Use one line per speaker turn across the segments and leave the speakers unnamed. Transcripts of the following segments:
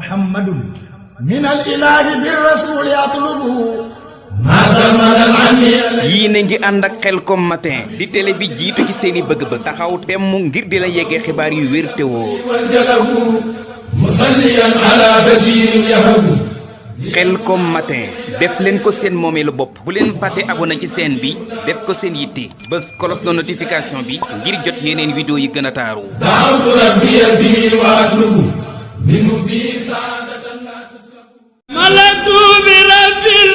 muhammadun min al ilahi bir rasul yatlubu
yii na ngi ànd ak Khelcom matin di télé bi jiitu ci seeni bëgg-bëgg taxaw temm ngir di la yeggee xibaar yu wér te wóor
musalliyan ala basirin yahabu
Khelcom matin def leen ko seen moomeelu bopp bu leen fàtte abonné ci chaîne bi def ko seen yitte bés cloche de notification bi ngir jot yeneen vidéo yi gën a taaru
da'awtu rabbiya bihi wa atlubu minhu bi saadatan la tuslabu malatu bi rabbil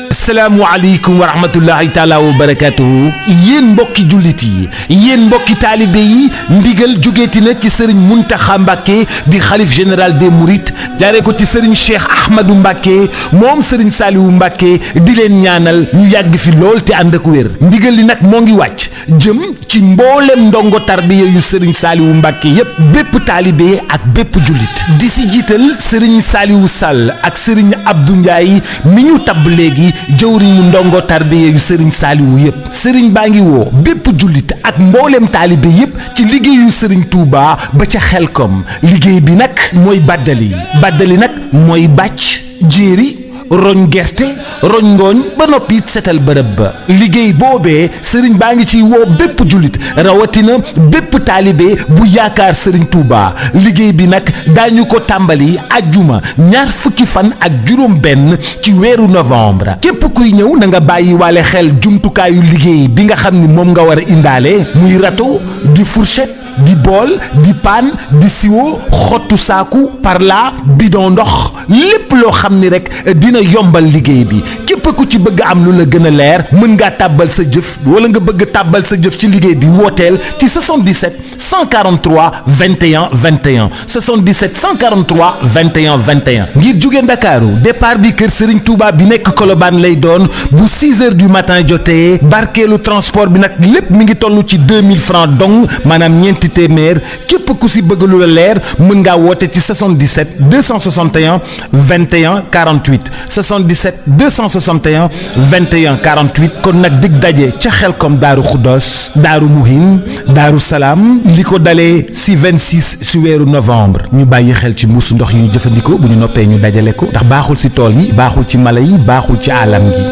asalaamaaleykum wa rahmatullahi taala wa barakatuhu yéen mbokki jullit yi yéen mbokki taalibe yi ndigal jógeeti na ci sëriñ Muntaxa Mbàkke di xalif général des Mourides jaaree ko ci sëriñ Cheikh Ahmadou Mbàkke moom sëriñ Saaliwu Mbàkke di leen ñaanal ñu yàgg fi lool te ànd ak wér ndigal li nag moo ngi wàcc jëm ci mboolem ndongo tarbiya yu sëriñ Saaliwu Mbàkke yépp bépp taalibe ak bépp jullit di si jiital sëriñ Saaliwu Sall ak sëriñ Abdou Ndiaye mi ñu tabb léegi jëwriñu ndongo tarbiya yu sëriñ Saaliwu yépp sëriñ baa ngi woo bépp jullit ak mboolem taalibe yépp ci liggéeyu sëriñ Touba ba ca Khelcom liggéey bi nag mooy bàddali nag mooy bàcc jéeri roñ gerte roñ ngooñ ba noppi setal bërëb ba liggéey boobee sëriñ baa ngi ciy woo bépp jullit rawatina bépp taalibe bu yaakaar sëriñ Touba liggéey bi nag daañu ko tàmbali ajjuma ñaar fukki fan ak juróom benn ci weeru novembre képp kuy ñëw na nga bàyyi waale xel jumtukaayu liggéey bi nga xam ni moom nga war a indaale muy râteau di fourchette di bool di paan di siwo xottu saaku parla bidon ndox lépp loo xam ni rek dina yombal liggéey bi képp ku ci bëgg am lu la gën a leer mën ngaa tàbbal sa jëf wala nga bëgg tàbbal sa jëf ci liggéey bi wooteel ci 77 143 21 21 77 143 21 21 ngir jóge Ndakaaru départ bi kër Serigne Touba bi nekk Colobane lay doon bu 6 heures du matin jotee barkeelu transport bi nag lépp mi ngi toll ci 2000 francs dong maanaam ñeenti téeméer képp ku si bëgg lu la leer mën ngaa woote ci 77 261 21 48 77 261 21 48 kon nag dig daje ca Khelcom Daaru Xuddoos Daaru Muhin Daaru Salaam li ko dalee si 26 si weeru novembre ñu bàyyi xel ci mbuusu ndox yi ñu jëfandikoo bu ñu noppee ñu dajale ko ndax baaxul si tool yi baaxul ci mala yi baaxul ci alam gi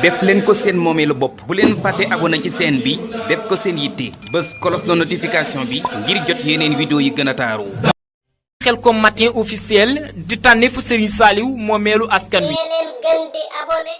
def leen ko seen moomeelu bopp bu leen fàtte abonné ci chaîne bi def ko seen yitte bés cloche de notification bi ngir jot yeneen vidéo yi gën a taaru
Khelcom matin officiel di tànneefu Serigne Saliou moomeelu askan wi.
gën di abonné